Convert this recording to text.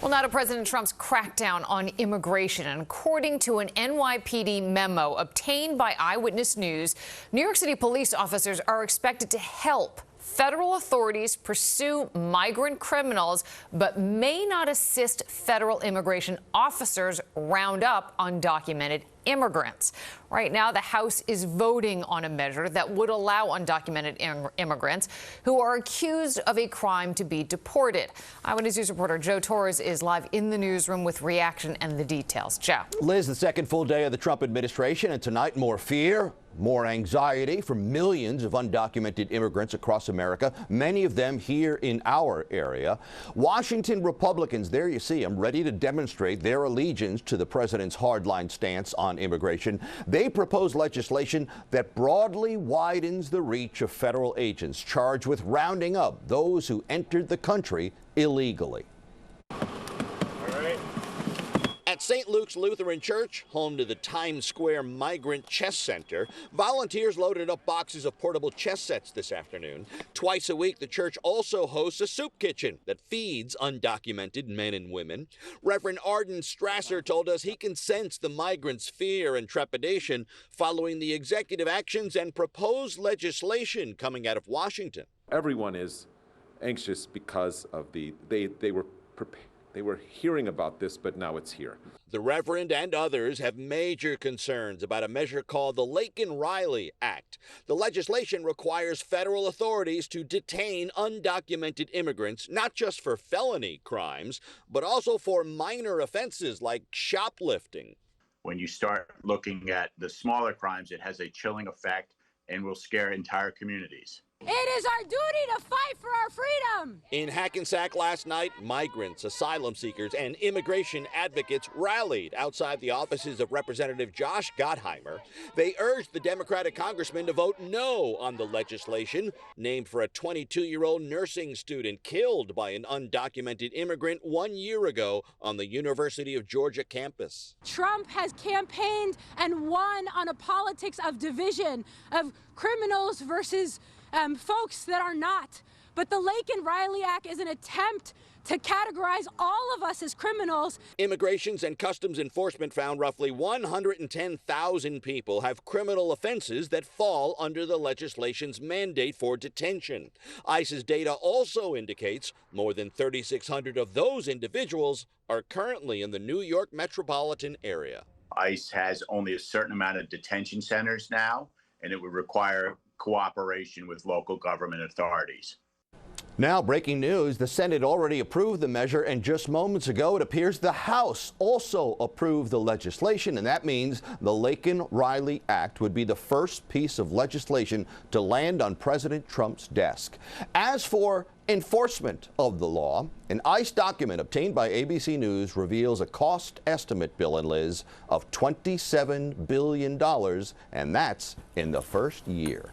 Well, now to President Trump's crackdown on immigration. And according to an NYPD memo obtained by Eyewitness News, New York City police officers are expected to help federal authorities pursue migrant criminals, but may not assist federal immigration officers round up undocumented immigrants. Right now, the House is voting on a measure that would allow undocumented immigrants who are accused of a crime to be deported. Eyewitness News reporter Joe Torres is live in the newsroom with reaction and the details. Joe. Liz, the second full day of the Trump administration, and tonight more fear, more anxiety for millions of undocumented immigrants across America, many of them here in our area. Washington Republicans, there you see them, ready to demonstrate their allegiance to the president's hardline stance on immigration. They propose legislation that broadly widens the reach of federal agents charged with rounding up those who entered the country illegally. At St. Luke's Lutheran Church, home to the Times Square Migrant Chess Center, volunteers loaded up boxes of portable chess sets this afternoon. Twice a week, the church also hosts a soup kitchen that feeds undocumented men and women. Reverend Arden Strasser told us he can sense the migrants' fear and trepidation following the executive actions and proposed legislation coming out of Washington. Everyone is anxious because of they were prepared. They were hearing about this, but now it's here. The Reverend and others have major concerns about a measure called the Laken Riley Act. The legislation requires federal authorities to detain undocumented immigrants, not just for felony crimes, but also for minor offenses like shoplifting. When you start looking at the smaller crimes, it has a chilling effect and will scare entire communities. It is our duty to fight for our freedom. In Hackensack last night, migrants, asylum seekers, and immigration advocates rallied outside the offices of Representative Josh Gottheimer. They urged the Democratic congressman to vote no on the legislation, named for a 22-year-old nursing student killed by an undocumented immigrant 1 year ago on the University of Georgia campus. Trump has campaigned and won on a politics of division, of criminals versus folks that are not. But the Laken Riley Act is an attempt to categorize all of us as criminals. Immigrations and Customs Enforcement found roughly 110,000 people have criminal offenses that fall under the legislation's mandate for detention. ICE's data also indicates more than 3,600 of those individuals are currently in the New York metropolitan area. ICE has only a certain amount of detention centers now, and it would require cooperation with local government authorities. Now, breaking news, the Senate already approved the measure, and just moments ago it appears the House also approved the legislation, and that means the Laken Riley Act would be the first piece of legislation to land on President Trump's desk. As for enforcement of the law, an ICE document obtained by ABC News reveals a cost estimate, Bill and Liz, of $27 billion, and that's in the first year.